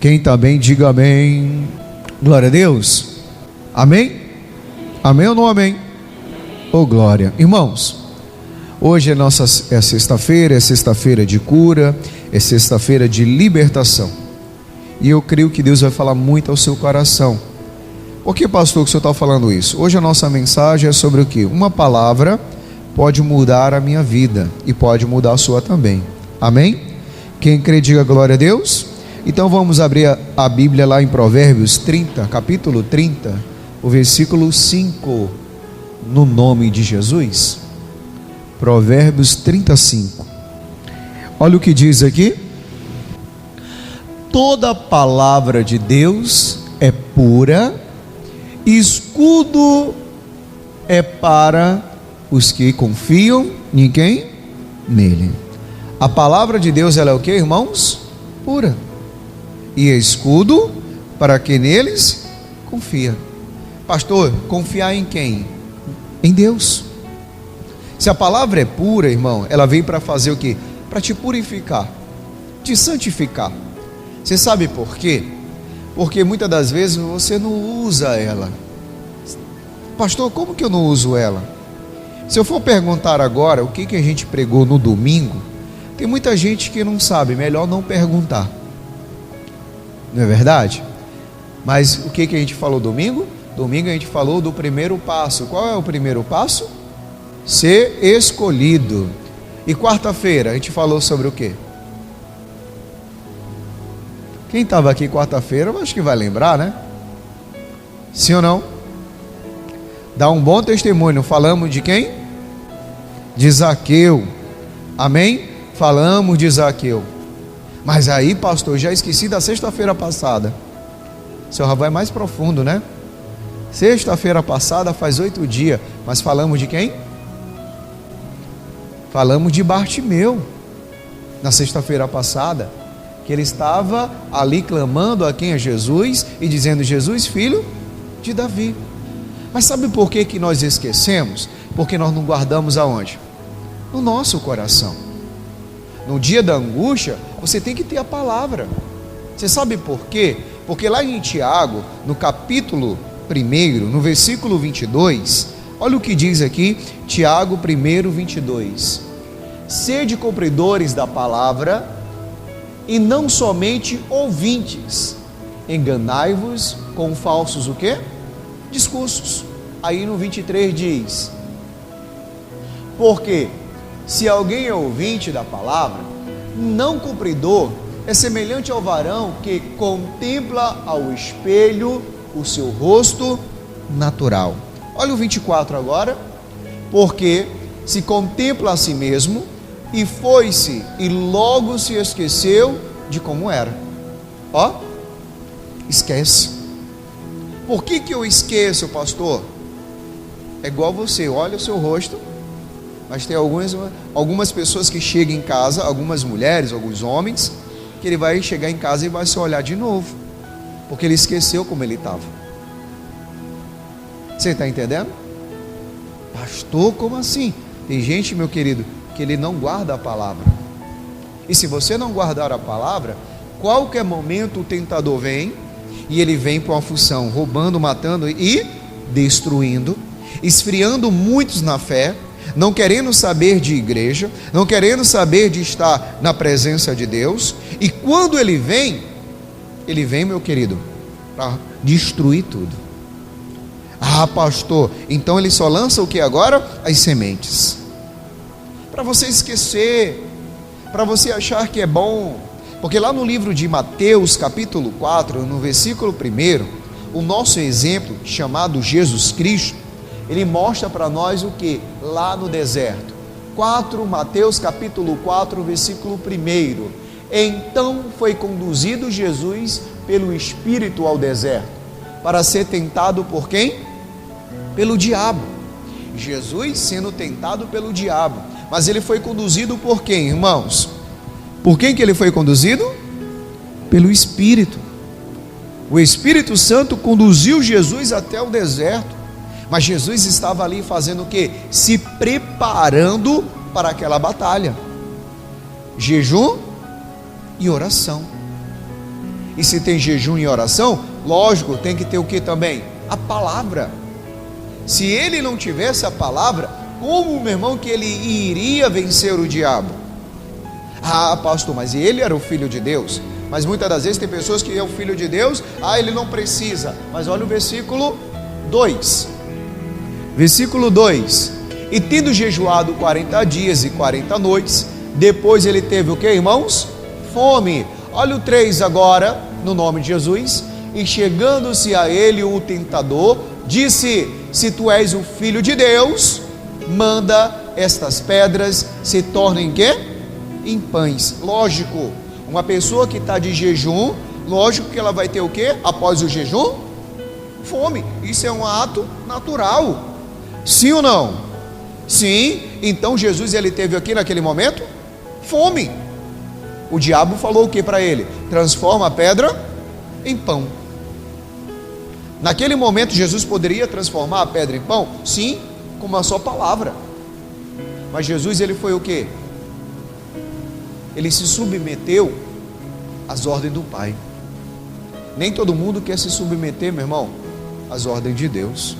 Quem está bem, diga amém. Glória a Deus. Amém? Amém ou não amém? Oh, glória. Irmãos, hoje é sexta-feira de cura, é sexta-feira de libertação. E eu creio que Deus vai falar muito ao seu coração. Por que, pastor, que o senhor está falando isso? Hoje a nossa mensagem é sobre o quê? Uma palavra pode mudar a minha vida e pode mudar a sua também. Amém? Quem crê, diga glória a Deus. Então vamos abrir a Bíblia lá em Provérbios 30, capítulo 30, o versículo 5, no nome de Jesus. Provérbios 35. Olha o que diz aqui. Toda palavra de Deus é pura, escudo é para os que confiam em quem? Nele. A palavra de Deus, ela é o que, irmãos? Pura. E é escudo para quem neles confia. Pastor, confiar em quem? Em Deus. Se a palavra é pura, irmão, ela vem para fazer o quê? Para te purificar, te santificar. Você sabe por quê? Porque muitas das vezes você não usa ela. Pastor, como que eu não uso ela? Se eu for perguntar agora o que a gente pregou no domingo, tem muita gente que não sabe, melhor não perguntar. Não é verdade? Mas o que a gente falou domingo? Domingo a gente falou do primeiro passo. Qual é o primeiro passo? Ser escolhido. E quarta-feira a gente falou sobre o quê? Quem estava aqui quarta-feira, eu acho que vai lembrar, né? Sim ou não? Dá um bom testemunho. Falamos de quem? De Zaqueu. Amém? Falamos de Zaqueu. Mas aí, pastor, já esqueci da sexta-feira passada. O senhor vai mais profundo, né? Sexta-feira passada faz 8 dias. Mas falamos de quem? Falamos de Bartimeu. Na sexta-feira passada, que ele estava ali clamando a quem? A Jesus, e dizendo: Jesus, filho de Davi. Mas sabe por que nós esquecemos? Porque nós não guardamos aonde? No nosso coração. No dia da angústia, você tem que ter a palavra. Você sabe por quê? Porque lá em Tiago, no capítulo 1, no versículo 22, olha o que diz aqui, Tiago 1, 22. Sede cumpridores da palavra e não somente ouvintes, enganai-vos com falsos o quê? Discursos. Aí no 23 diz: porque se alguém é ouvinte da palavra, não cumpridor, é semelhante ao varão que contempla ao espelho o seu rosto natural. Olha o 24 agora. Porque se contempla a si mesmo e foi-se e logo se esqueceu de como era. Ó, esquece. Por que eu esqueço, pastor? É igual você, olha o seu rosto. Mas tem algumas pessoas que chegam em casa, algumas mulheres, alguns homens, que ele vai chegar em casa e vai se olhar de novo, porque ele esqueceu como ele estava. Você está entendendo? Pastor, como assim? Tem gente, meu querido, que ele não guarda a palavra. E se você não guardar a palavra, qualquer momento o tentador vem, e ele vem com a função, roubando, matando e destruindo, esfriando muitos na fé, não querendo saber de igreja, não querendo saber de estar na presença de Deus. E quando ele vem, meu querido, para destruir tudo. Ah, pastor, então ele só lança o que agora? As sementes, para você esquecer, para você achar que é bom. Porque lá no livro de Mateus capítulo 4, no versículo 1, o nosso exemplo, chamado Jesus Cristo, ele mostra para nós o que? Lá no deserto. Mateus capítulo 4, versículo 1. Então foi conduzido Jesus pelo Espírito ao deserto, para ser tentado por quem? Pelo diabo. Jesus sendo tentado pelo diabo. Mas ele foi conduzido por quem, irmãos? Por quem que ele foi conduzido? Pelo Espírito. O Espírito Santo conduziu Jesus até o deserto. Mas Jesus estava ali fazendo o quê? Se preparando para aquela batalha. Jejum e oração. E se tem jejum e oração, lógico, tem que ter o que também? A palavra. Se ele não tivesse a palavra, como, meu irmão, que ele iria vencer o diabo? Ah, pastor, mas ele era o Filho de Deus. Mas muitas das vezes tem pessoas que é o Filho de Deus, ele não precisa. Mas olha o versículo 2. Versículo 2. E tendo jejuado 40 dias e 40 noites, depois ele teve o que, irmãos? Fome. Olha o 3 agora, no nome de Jesus. E chegando-se a ele o tentador, disse: se tu és o Filho de Deus, manda estas pedras se tornem quê? Em pães. Lógico, uma pessoa que está de jejum, lógico que ela vai ter o quê? Após o jejum? Fome. Isso é um ato natural. Sim ou não? Sim. Então Jesus, ele teve aqui naquele momento fome. O diabo falou o que para ele? Transforma a pedra em pão. Naquele momento Jesus poderia transformar a pedra em pão? Sim, com uma só palavra. Mas Jesus, ele foi o que? Ele se submeteu às ordens do Pai. Nem todo mundo quer se submeter, meu irmão, às ordens de Deus.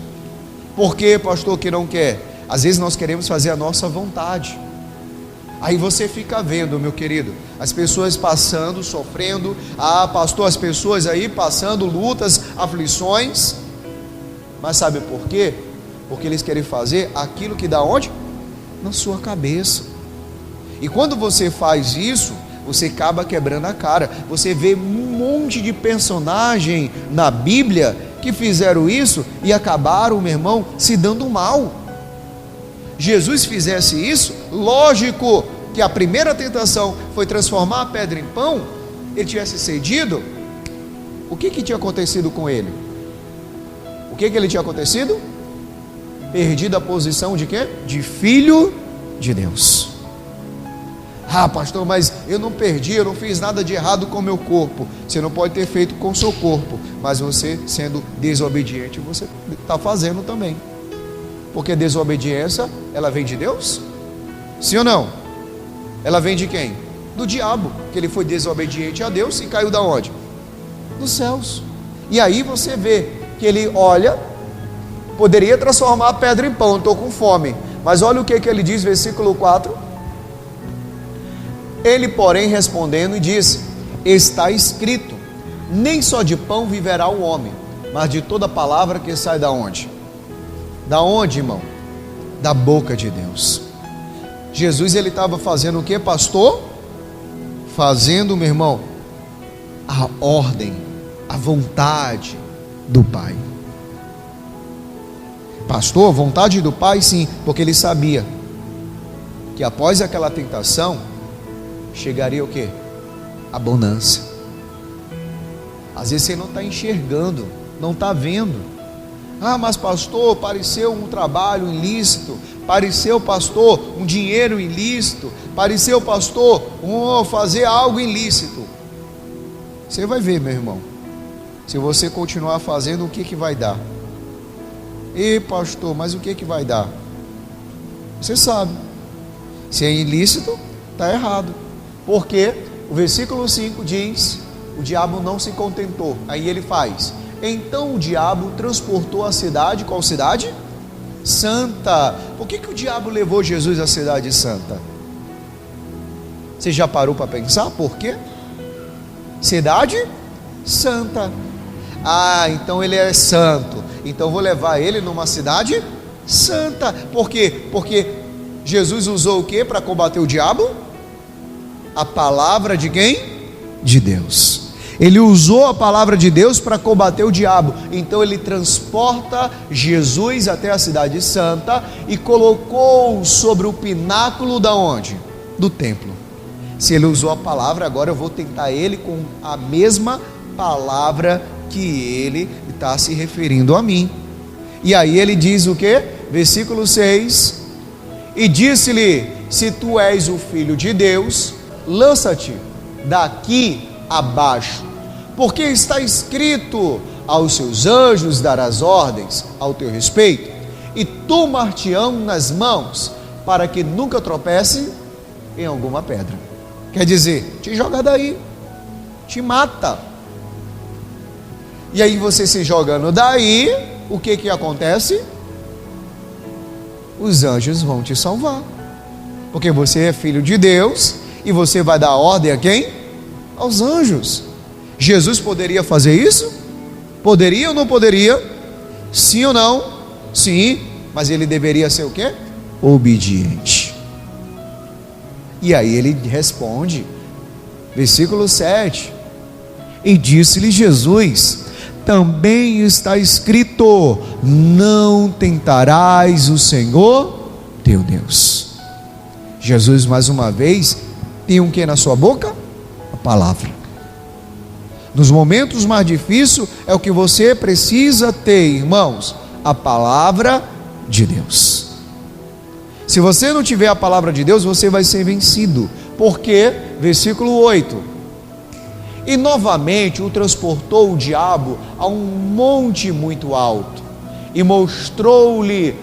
Por que, pastor, que não quer? Às vezes nós queremos fazer a nossa vontade. Aí você fica vendo, meu querido, as pessoas passando, sofrendo. Ah, pastor, as pessoas aí passando lutas, aflições. Mas sabe por quê? Porque eles querem fazer aquilo que dá onde? Na sua cabeça. E quando você faz isso, você acaba quebrando a cara. Você vê um monte de personagem na Bíblia que fizeram isso e acabaram, meu irmão, se dando mal. Jesus fizesse isso, lógico que a primeira tentação foi transformar a pedra em pão. Ele tivesse cedido, o que tinha acontecido com ele? O que ele tinha acontecido? Perdido a posição de quê? De filho de Deus. Ah, pastor, mas eu não perdi, eu não fiz nada de errado com o meu corpo. Você não pode ter feito com o seu corpo, mas você, sendo desobediente, você está fazendo também. Porque desobediência, ela vem de Deus? Sim ou não? Ela vem de quem? Do diabo, que ele foi desobediente a Deus e caiu da onde? Dos céus. E aí você vê que ele olha, poderia transformar a pedra em pão, estou com fome. Mas olha o que ele diz, versículo 4. Ele, porém, respondendo, disse: está escrito, nem só de pão viverá o homem, mas de toda palavra que sai da onde? Da onde, irmão? Da boca de Deus. Jesus, ele estava fazendo o que, pastor? Fazendo, meu irmão, a ordem, a vontade do Pai. Pastor, vontade do Pai, sim, porque ele sabia que após aquela tentação chegaria o que? A bonança. Às vezes você não está enxergando, não está vendo. Ah, mas pastor, pareceu um trabalho ilícito, pareceu, pastor, um dinheiro ilícito, pareceu, pastor, fazer algo ilícito. Você vai ver, meu irmão, se você continuar fazendo, o que vai dar? E pastor, mas o que vai dar? Você sabe. Se é ilícito, está errado. Porque o versículo 5 diz: o diabo não se contentou. Aí ele faz: então o diabo transportou a cidade. Qual cidade? Santa. Por que o diabo levou Jesus à cidade santa? Você já parou para pensar por quê? Cidade santa. Ah, então ele é santo, então vou levar ele numa cidade santa. Por quê? Porque Jesus usou o que para combater o diabo? A palavra de quem? De Deus. Ele usou a palavra de Deus para combater o diabo. Então ele transporta Jesus até a cidade santa e colocou sobre o pináculo da onde? Do templo. Se ele usou a palavra, agora eu vou tentar ele com a mesma palavra que ele está se referindo a mim. E aí ele diz o que? Versículo 6: e disse-lhe: se tu és o Filho de Deus, lança-te daqui abaixo, porque está escrito: aos seus anjos darás ordens ao teu respeito, e tomar-te-ão nas mãos, para que nunca tropece em alguma pedra. Quer dizer, te joga daí, te mata. E aí você se jogando daí, o que que acontece? Os anjos vão te salvar, porque você é filho de Deus, e você vai dar ordem a quem? Aos anjos. Jesus poderia fazer isso? Poderia ou não poderia? Sim ou não? Sim, mas ele deveria ser o quê? Obediente. E aí ele responde, versículo 7, e disse-lhe Jesus: também está escrito, não tentarás o Senhor teu Deus. Jesus mais uma vez tem um que na sua boca? A palavra. Nos momentos mais difíceis é o que você precisa ter, irmãos, a palavra de Deus. Se você não tiver a palavra de Deus, você vai ser vencido. Porque, versículo 8, e novamente o transportou o diabo a um monte muito alto, e mostrou-lhe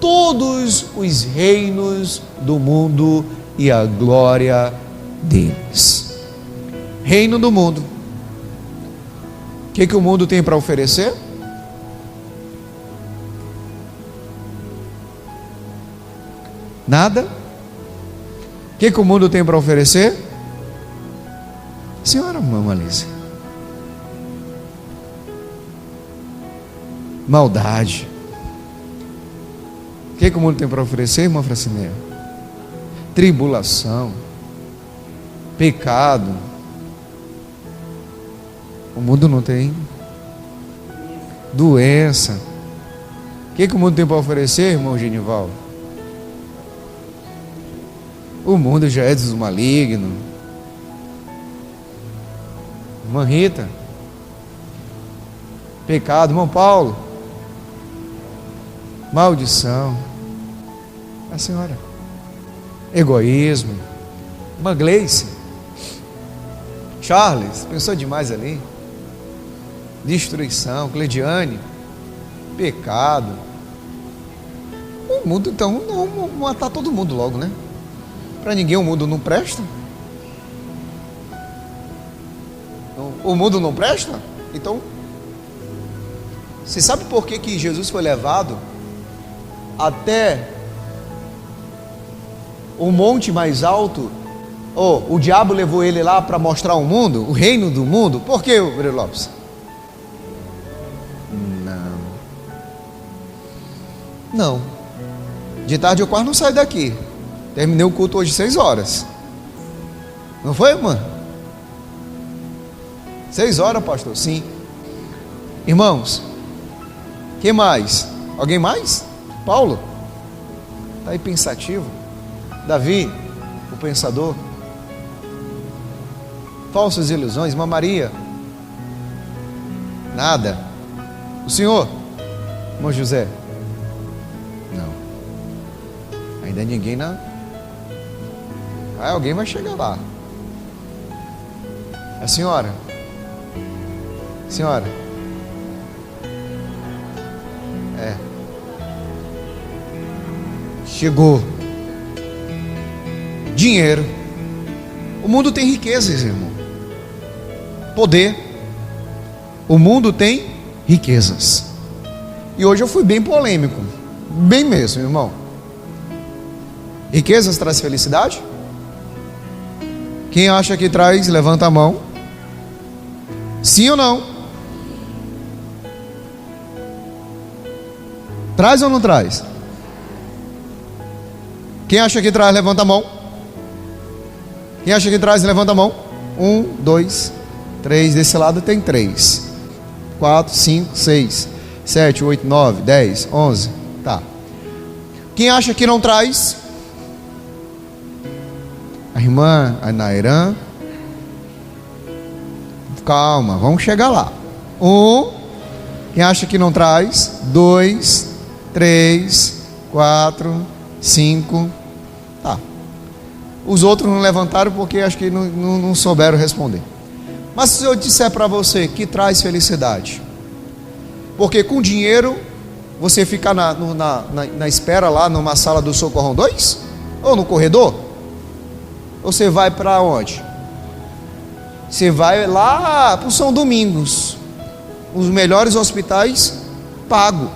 todos os reinos do mundo e a glória deles. Reino do mundo. O que o mundo tem para oferecer? Nada. O que o mundo tem para oferecer? Senhora Mama Lícia, maldade. O que o mundo tem para oferecer, irmã Francineia? Tribulação, pecado. O mundo não tem. Doença. O que o mundo tem para oferecer, irmão Genival? O mundo já é dos malignos. Irmã Rita, pecado. Irmão Paulo, maldição. A senhora, egoísmo. Irmã Gleice, Charles, pensou demais ali. Destruição. Cleidiane, pecado. O mundo, então, vamos matar todo mundo logo, né? Para ninguém o mundo não presta. O mundo não presta? Então, você sabe por que Jesus foi levado até o monte mais alto? O diabo levou ele lá para mostrar o mundo, o reino do mundo? Por que, Breno Lopes? Não. De tarde eu quase não saio daqui. Terminei o culto hoje 6 horas. Não foi, irmã? 6 horas, pastor? Sim. Irmãos, quem mais? Alguém mais? Paulo? Está aí pensativo. Davi, o pensador. Falsas ilusões. Irmã Maria? Nada. O senhor? Irmão José? Não. Ainda ninguém não. Alguém vai chegar lá. A senhora? Senhora? Chegou. Dinheiro. O mundo tem riquezas, irmão. Poder. O mundo tem riquezas. E hoje eu fui bem polêmico. Bem mesmo, irmão. Riquezas traz felicidade? Quem acha que traz, levanta a mão. Sim ou não? Traz ou não traz? Quem acha que traz, levanta a mão. Quem acha que traz, levanta a mão. 1, 2, 3. Desse lado tem 3, 4, 5, 6, 7, 8, 9, 10, 11. Tá. Quem acha que não traz? A irmã Nairã. Calma, vamos chegar lá. 1. Quem acha que não traz? 2, 3, 4, 5. Tá. Os outros não levantaram porque acho que não souberam responder. Mas se eu disser para você que traz felicidade, porque com dinheiro você fica na espera lá numa sala do Socorrão 2? Ou no corredor? Ou você vai para onde? Você vai lá para o São Domingos. os melhores hospitais pago.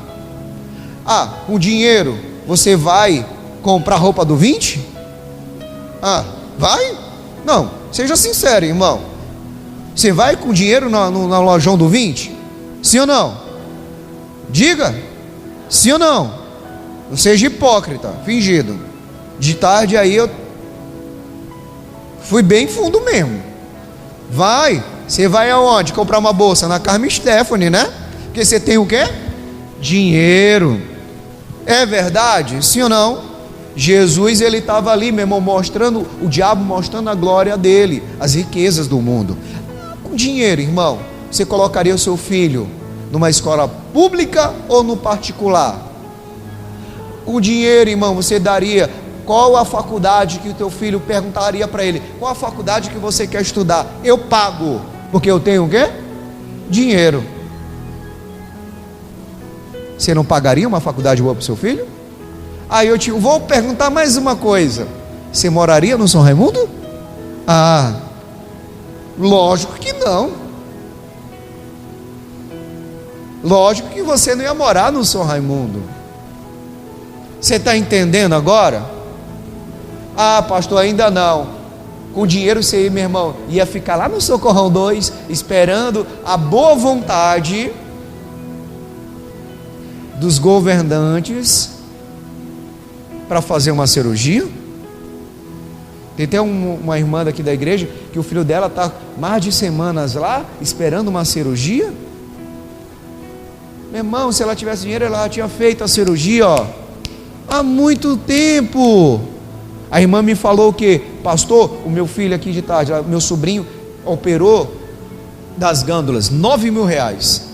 Ah, com dinheiro você vai comprar roupa do 20? Ah, vai? Não, seja sincero, irmão. Você vai com dinheiro na lojão do 20? Sim ou não? Diga, sim ou não? Não seja hipócrita, fingido. De tarde aí eu fui bem fundo mesmo. Vai, você vai aonde? Comprar uma bolsa? Na Carmen Stephanie, né? Porque você tem o quê? Dinheiro. É verdade? Sim ou não? Jesus, ele estava ali, meu irmão, mostrando, o diabo mostrando a glória dele, as riquezas do mundo. Com dinheiro, irmão, você colocaria o seu filho numa escola pública ou no particular? Com dinheiro, irmão, você daria... Qual a faculdade que o teu filho perguntaria para ele? Qual a faculdade que você quer estudar? Eu pago, porque eu tenho o quê? Dinheiro. Você não pagaria uma faculdade boa para o seu filho? Aí eu te vou perguntar mais uma coisa. Você moraria no São Raimundo? Ah, lógico que não. Lógico que você não ia morar no São Raimundo. Você está entendendo agora? Ah, pastor, ainda não. Com dinheiro você, meu irmão, ia ficar lá no Socorrão 2, esperando a boa vontade dos governantes para fazer uma cirurgia. Tem até uma irmã daqui da igreja que o filho dela está mais de semanas lá, esperando uma cirurgia. Meu irmão, se ela tivesse dinheiro, ela já tinha feito a cirurgia, ó, há muito tempo. A irmã me falou que, pastor, o meu filho aqui de tarde, meu sobrinho, operou das glândulas, 9 mil reais.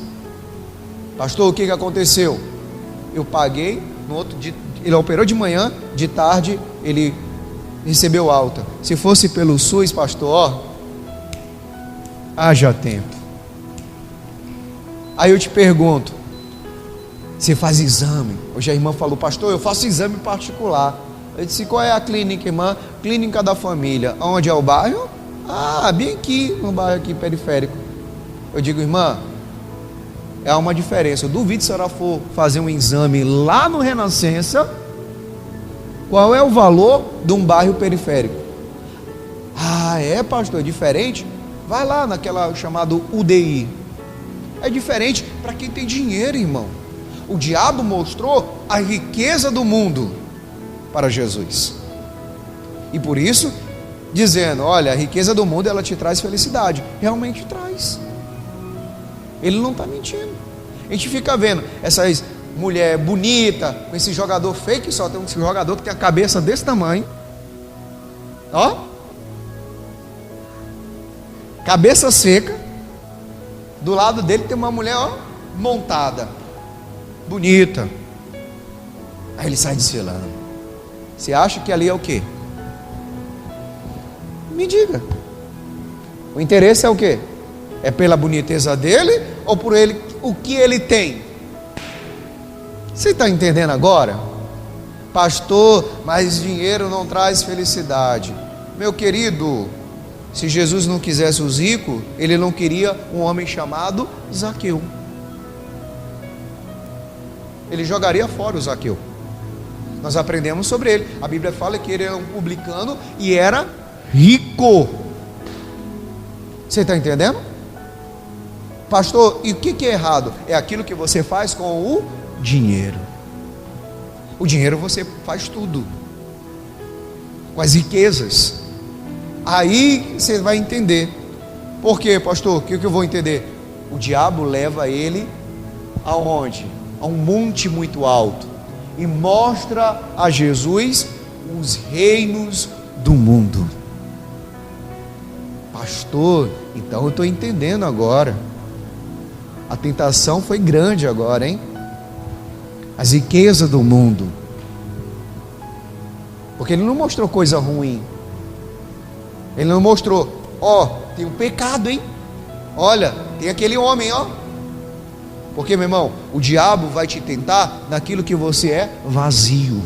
Pastor, o que aconteceu? Eu paguei, no outro dia, ele operou de manhã, de tarde ele recebeu alta. Se fosse pelo SUS, pastor, ó, haja tempo. Aí eu te pergunto, você faz exame? Hoje a irmã falou, pastor, eu faço exame particular. Eu disse, qual é a clínica, irmã? Clínica da Família. Onde é o bairro? Ah, bem aqui, no bairro aqui periférico. Eu digo, irmã, há uma diferença. Eu duvido se a senhora for fazer um exame lá no Renascença, qual é o valor de um bairro periférico? Ah, é, pastor, é diferente? Vai lá naquela chamada UDI. É diferente para quem tem dinheiro, irmão. O diabo mostrou a riqueza do mundo para Jesus, e por isso dizendo, olha, a riqueza do mundo ela te traz felicidade. Realmente traz. Ele não está mentindo. A gente fica vendo essas mulher bonita com esse jogador fake, só tem um jogador que tem a cabeça desse tamanho, ó, cabeça seca, do lado dele tem uma mulher, ó, montada, bonita. Aí ele sai desfilando. Você acha que ali é o quê? Me diga. O interesse é o quê? É pela boniteza dele ou por ele, o que ele tem? Você está entendendo agora? Pastor, mas dinheiro não traz felicidade. Meu querido, se Jesus não quisesse os ricos, ele não queria um homem chamado Zaqueu. Ele jogaria fora o Zaqueu. Nós aprendemos sobre ele. A Bíblia fala que ele era um publicano e era rico. Você está entendendo? Pastor, e o que é errado? É aquilo que você faz com o dinheiro. O dinheiro você faz tudo. Com as riquezas. Aí você vai entender. Por quê, pastor? O que eu vou entender? O diabo leva ele aonde? A um monte muito alto. E mostra a Jesus os reinos do mundo. Pastor, então eu estou entendendo agora. A tentação foi grande agora, hein? As riquezas do mundo. Porque ele não mostrou coisa ruim. Ele não mostrou, ó, tem um pecado, hein? Olha, tem aquele homem, ó. Porque, meu irmão, o diabo vai te tentar naquilo que você é vazio.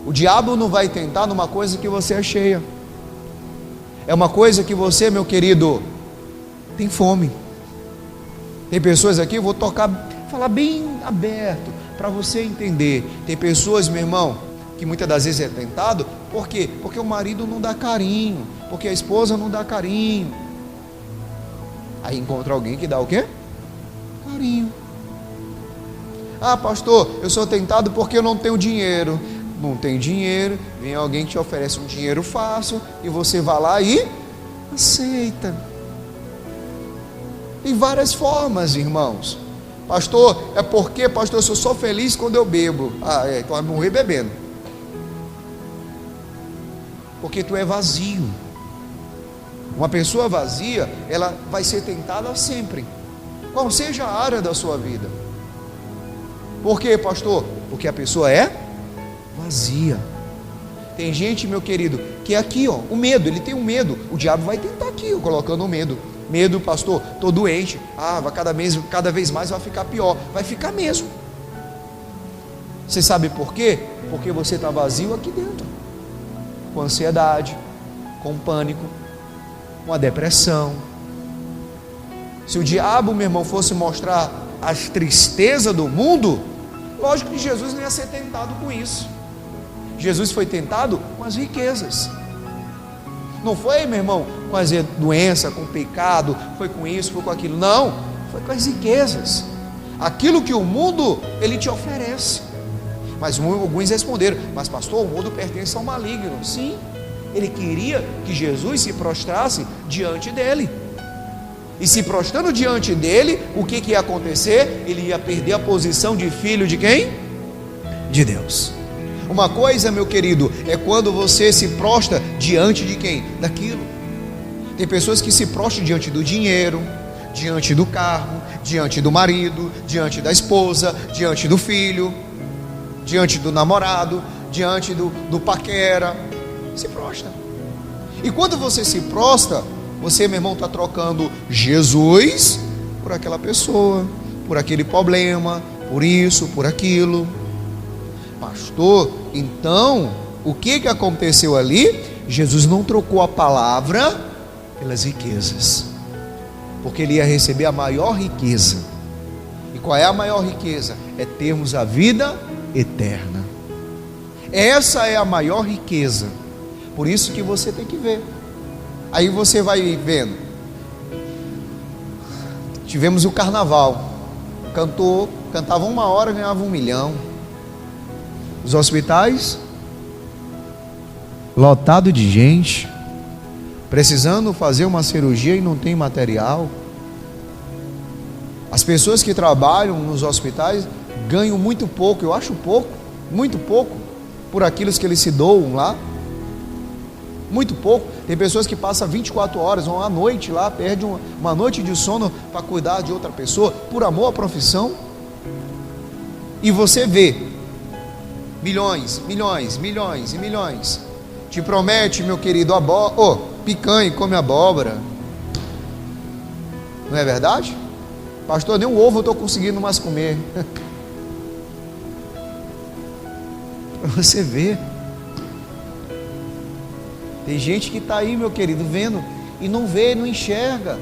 O diabo não vai tentar numa coisa que você é cheia. É uma coisa que você, meu querido, tem fome. Tem pessoas aqui, eu vou falar bem aberto, para você entender. Tem pessoas, meu irmão, que muitas das vezes é tentado, por quê? Porque o marido não dá carinho, porque a esposa não dá carinho. Aí encontra alguém que dá o quê? Carinho. Ah, pastor, eu sou tentado porque eu não tenho dinheiro. Não tem dinheiro, vem alguém que te oferece um dinheiro fácil e você vai lá e aceita. Tem várias formas, irmãos. Pastor, é porque, pastor, eu sou só feliz quando eu bebo. Ah, então vai morrer bebendo. Porque tu é vazio. Uma pessoa vazia, ela vai ser tentada sempre, qual seja a área da sua vida. Por quê, pastor? Porque a pessoa é vazia. Tem gente, meu querido, que é aqui, ó, o medo, ele tem um medo. O diabo vai tentar aqui, ó, colocando o medo. Medo, pastor, estou doente. Ah, cada vez mais vai ficar pior. Vai ficar mesmo. Você sabe por quê? Porque você está vazio aqui dentro, com ansiedade, com pânico, com a depressão. Se o diabo, meu irmão, fosse mostrar as tristezas do mundo, lógico que Jesus não ia ser tentado com isso. Jesus foi tentado com as riquezas. Não foi, meu irmão, com as doenças, com o pecado, foi com isso, foi com aquilo. Não, foi com as riquezas. Aquilo que o mundo, ele te oferece. Mas alguns responderam, mas pastor, o mundo pertence ao maligno. Sim, ele queria que Jesus se prostrasse diante dele. E se prostrando diante dele, o que ia acontecer? Ele ia perder a posição de filho de quem? De Deus. Uma coisa, meu querido, é quando você se prostra diante de quem? Daquilo. Tem pessoas que se prostram diante do dinheiro, diante do carro, diante do marido, diante da esposa, diante do filho, diante do namorado, diante do paquera. Se prostra. E quando você se prostra, você, meu irmão, está trocando Jesus por aquela pessoa, por aquele problema, por isso, por aquilo. Pastor, então, o que aconteceu ali? Jesus não trocou a palavra pelas riquezas, porque ele ia receber a maior riqueza. E qual é a maior riqueza? É termos a vida eterna. Essa é a maior riqueza. Por isso que você tem que ver. Aí você vai vendo. Tivemos o carnaval. Cantor, cantava 1 hora, ganhava 1 milhão. Os hospitais lotado de gente, precisando fazer uma cirurgia e não tem material. As pessoas que trabalham nos hospitais ganham muito pouco, eu acho pouco, muito pouco, por aquilo que eles se doam lá. Muito pouco. Tem pessoas que passam 24 horas, uma noite lá, perde uma noite de sono para cuidar de outra pessoa, por amor à profissão. E você vê milhões, milhões, milhões e milhões. Te promete, meu querido, picanha e come abóbora. Não é verdade? Pastor, nem um ovo eu estou conseguindo mais comer. Para você ver. Tem gente que está aí, meu querido, vendo e não vê, não enxerga.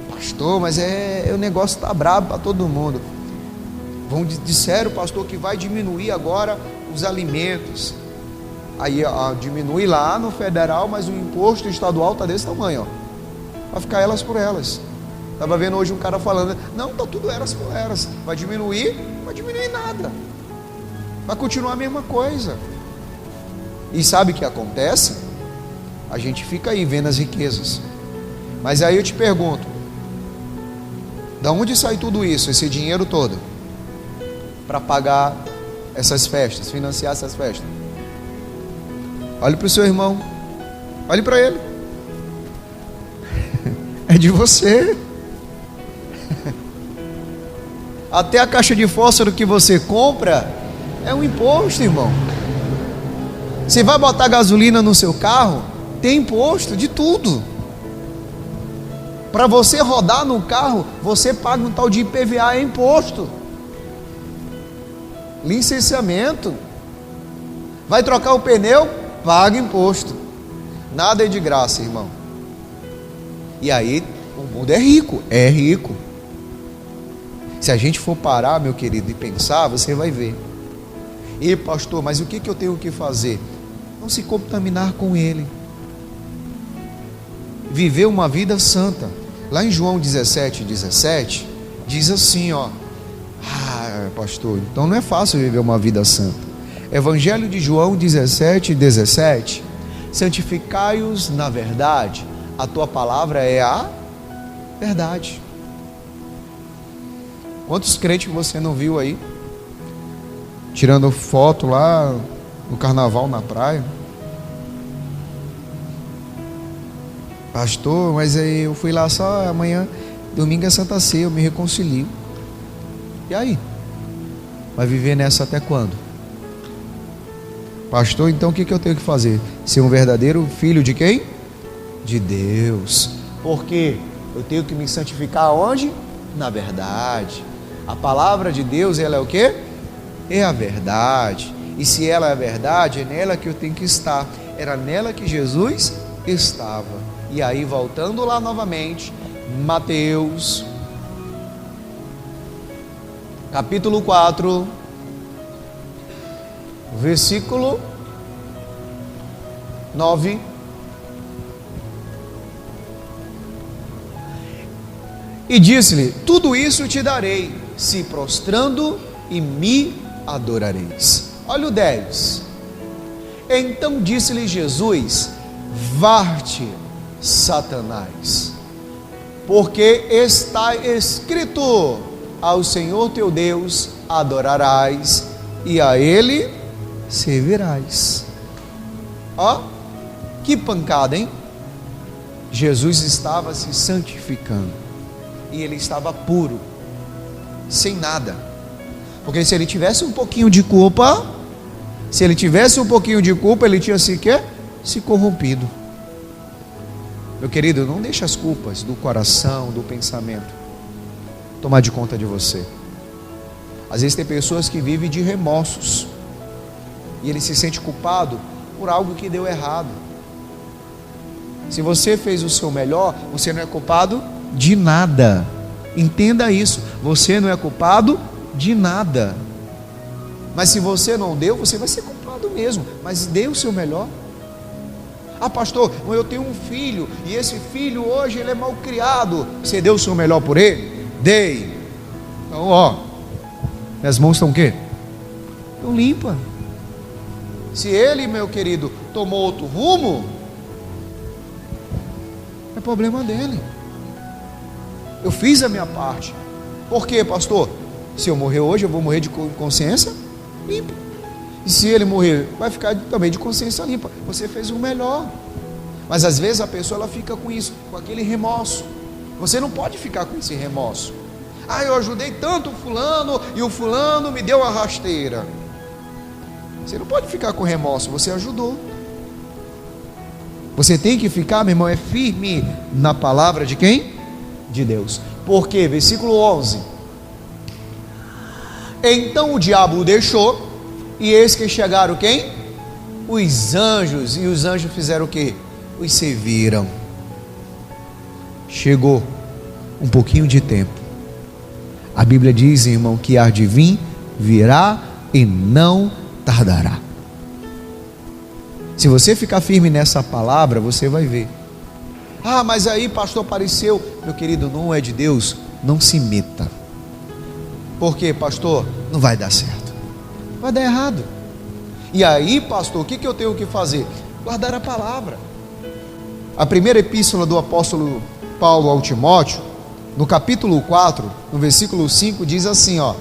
Pastor, mas o negócio está brabo para todo mundo. Disseram, pastor, que vai diminuir agora os alimentos. Aí diminui lá no federal, mas o imposto estadual está desse tamanho, ó. Vai ficar elas por elas. Estava vendo hoje um cara falando, não, está tudo elas por elas. Vai diminuir? Não vai diminuir nada. Vai continuar a mesma coisa. E sabe o que acontece? A gente fica aí vendo as riquezas. Mas aí eu te pergunto, da onde sai tudo isso, esse dinheiro todo? Para pagar essas festas, financiar essas festas? Olhe para o seu irmão, olhe para ele. É de você. Até a caixa de fósforo que você compra é um imposto, irmão. Você vai botar gasolina no seu carro, tem imposto de tudo. Para você rodar no carro, você paga um tal de IPVA, é imposto. Licenciamento. Vai trocar o pneu, paga imposto. Nada é de graça, irmão. E aí, o mundo é rico, Se a gente for parar, meu querido, e pensar, você vai ver. E pastor, mas o que eu tenho que fazer? Não se contaminar com ele. Viver uma vida santa. Lá em João 17, diz assim, ó. Pastor, então não é fácil viver uma vida santa. Evangelho de João 17. Santificai-os na verdade. A tua palavra é a verdade. Quantos crentes você não viu aí? Tirando foto lá no carnaval na praia. Pastor, mas aí eu fui lá só amanhã, domingo é Santa Ceia, eu me reconcilio. E aí? Vai viver nessa até quando? Pastor, então o que eu tenho que fazer? Ser um verdadeiro filho de quem? De Deus. Porque eu tenho que me santificar onde? Na verdade. A palavra de Deus, ela é o quê? É a verdade. E se ela é a verdade, é nela que eu tenho que estar. Era nela que Jesus estava. E aí, voltando lá novamente, Mateus, capítulo 4, versículo 9. E disse-lhe: tudo isso te darei, se prostrando e me adorareis. Olha o 10. Então disse-lhe Jesus: var-te, Satanás, porque está escrito: ao Senhor teu Deus adorarás e a Ele servirás. Ó, que pancada, hein? Jesus estava se santificando e ele estava puro, sem nada. Porque se ele tivesse um pouquinho de culpa, ele tinha se corrompido. Meu querido, não deixe as culpas do coração, do pensamento tomar de conta de você. Às vezes tem pessoas que vivem de remorsos e ele se sente culpado por algo que deu errado. Se você fez o seu melhor, você não é culpado de nada. Entenda isso, você não é culpado de nada. Mas se você não deu, você vai ser culpado mesmo. Mas dê o seu melhor. Ah, pastor, eu tenho um filho e esse filho hoje ele é mal criado. Você deu o seu melhor por ele? Dei. Então, ó, minhas mãos estão o quê? Estão limpas. Se ele, meu querido, tomou outro rumo, é problema dele. Eu fiz a minha parte. Por quê, pastor? Se eu morrer hoje, eu vou morrer de consciência limpa. E se ele morrer, vai ficar também de consciência limpa. Você fez o melhor. Mas às vezes a pessoa ela fica com isso, com aquele remorso. Você não pode ficar com esse remorso. Ah, eu ajudei tanto o fulano e o fulano me deu a rasteira. Você não pode ficar com remorso, você ajudou. Você tem que ficar, meu irmão, firme na palavra de quem? De Deus. Por quê? Versículo 11. Então o diabo o deixou, e eis que chegaram quem? Os anjos. E os anjos fizeram o quê? Os serviram. Chegou um pouquinho de tempo. A Bíblia diz, irmão, que há de vir, virá e não tardará. Se você ficar firme nessa palavra, você vai ver. Ah, mas aí pastor apareceu. Meu querido, não é de Deus, não se meta. Por quê, pastor? Não vai dar certo, vai dar errado. E aí, pastor, o que eu tenho que fazer? Guardar a palavra. A primeira epístola do apóstolo Paulo ao Timóteo, no capítulo 4, no versículo 5, diz assim, ó.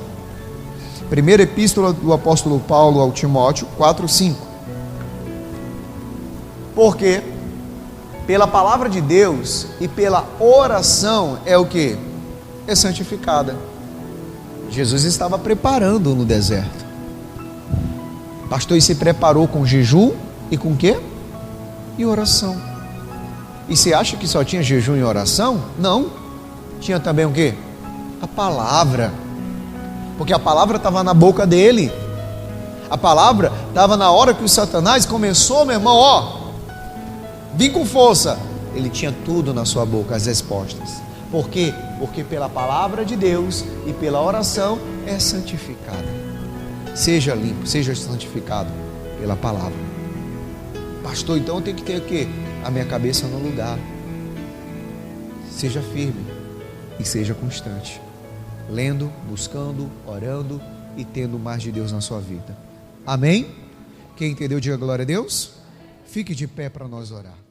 Primeira epístola do apóstolo Paulo ao Timóteo, 4, 5. Porque pela palavra de Deus e pela oração é o que? É santificada. Jesus estava preparando no deserto. Pastor, e se preparou com jejum e com quê? E oração. E você acha que só tinha jejum e oração? Não. Tinha também o quê? A palavra. Porque a palavra estava na boca dele. A palavra estava na hora que o Satanás começou, meu irmão, ó, vim com força. Ele tinha tudo na sua boca, as respostas. Por quê? Porque pela palavra de Deus e pela oração é santificada. Seja limpo, seja santificado pela palavra. Pastor, então eu tenho que ter o quê? A minha cabeça no lugar. Seja firme e seja constante, lendo, buscando, orando e tendo mais de Deus na sua vida. Amém? Quem entendeu, diga glória a Deus. Fique de pé para nós orar.